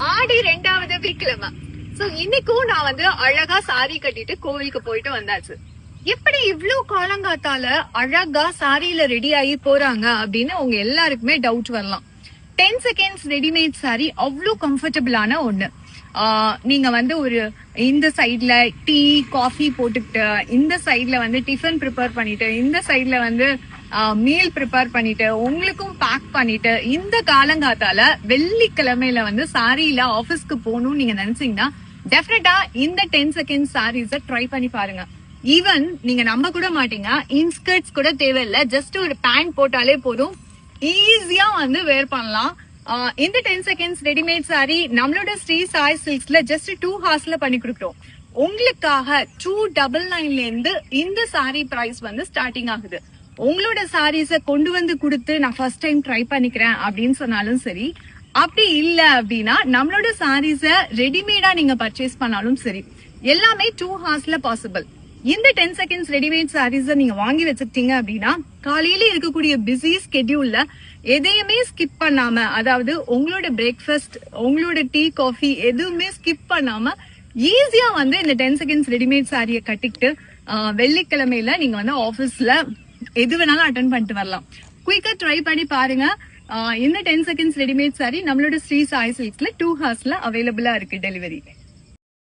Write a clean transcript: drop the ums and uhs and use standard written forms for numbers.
ஆடி 2வது வெள்ளிக்கிழமை. சோ இன்னைக்கும் நான் வந்து அழகா சாரி கட்டிட்டு கோவிலுக்கு போயிட்டு வந்தாச்சு. எப்படி இவ்ளோ காலங்காத்தால அழகா சாரியில ரெடி ஆகி போறாங்க அப்படின்னு உங்க எல்லாருக்குமே டவுட் வரலாம். 10 செகண்ட்ஸ் ரெடிமேட் சாரி அவ்வளோ கம்ஃபர்டபுளான ஒண்ணு. நீங்க வந்து ஒரு இந்த சைட்ல டீ காஃபி போட்டுக்கிட்டு, இந்த சைட்ல வந்து டிஃபன் ப்ரிப்பேர் பண்ணிட்டு, இந்த சைட்ல வந்து மீல் ப்ரிப்பேர் பண்ணிட்டு, உங்களுக்கும் பேக் பண்ணிட்டு, இந்த காலங்காத்தால வெள்ளிக்கிழமையில வந்து சாரியில ஆபீஸ்க்கு போகணும்னு நீங்க நினைச்சீங்கன்னா டெஃபினட்டா இந்த 10 செகண்ட் சாரீஸ ட்ரை பண்ணி பாருங்க. ஈவன் நீங்க நம்ப கூட மாட்டீங்க, இன்ஸ்கர்ட்ஸ் கூட தேவையில்லை, ஜஸ்ட் ஒரு பேண்ட் போட்டாலே போதும், ஈஸியா வந்து வேர் பண்ணலாம். இந்த 10 செகண்ட்ஸ் ரெடிமேட் சாரி நம்மளோட ஸ்ரீ சாய் சில்க்ஸ்ல ஜஸ்ட் 2 ஹார்ஸ்ல பண்ணி கொடுக்குறோம். உங்களுக்காக 299 இருந்து இந்த சாரி பிரைஸ் வந்து ஸ்டார்டிங் ஆகுது. உங்களோட சாரீஸ கொண்டு வந்து கொடுத்து நான் ஃபர்ஸ்ட் டைம் ட்ரை பண்ணிக்கிறேன் அப்படின்னு சொன்னாலும் சரி, அப்படி இல்ல அப்படின்னா நம்மளோட சாரீஸ ரெடிமேடா நீங்க பர்ச்சேஸ் பண்ணாலும் சரி, எல்லாமே 2 ஹார்ஸ்ல பாசிபிள். இந்த 10 செகண்ட்ஸ் ரெடிமேட் சாரீஸ நீங்க வாங்கி வச்சுக்கிட்டீங்க அப்படின்னா காலையில இருக்கக்கூடிய பிஸி ஸ்கெட்யூல்ல எதையுமே ஸ்கிப் பண்ணாம, அதாவது உங்களோட பிரேக்ஃபாஸ்ட், உங்களோட டீ காஃபி எதுவுமே ஸ்கிப் பண்ணாம ஈஸியா வந்து இந்த 10 செகண்ட்ஸ் ரெடிமேட் சாரியை கட்டிக்கிட்டு வெள்ளிக்கிழமையில நீங்க வந்து ஆபீஸ்ல எது வேணாலும் அட்டென்ட் பண்ணிட்டு வரலாம். குயிக்கா ட்ரை பண்ணி பாருங்க. இந்த 10 செகண்ட்ஸ் ரெடிமேட் சாரி நம்மளோட ஸ்ரீ சாய் சில்க்ஸ்ல 2 ஹார்ஸ்ல அவைலபிளா இருக்கு டெலிவரி.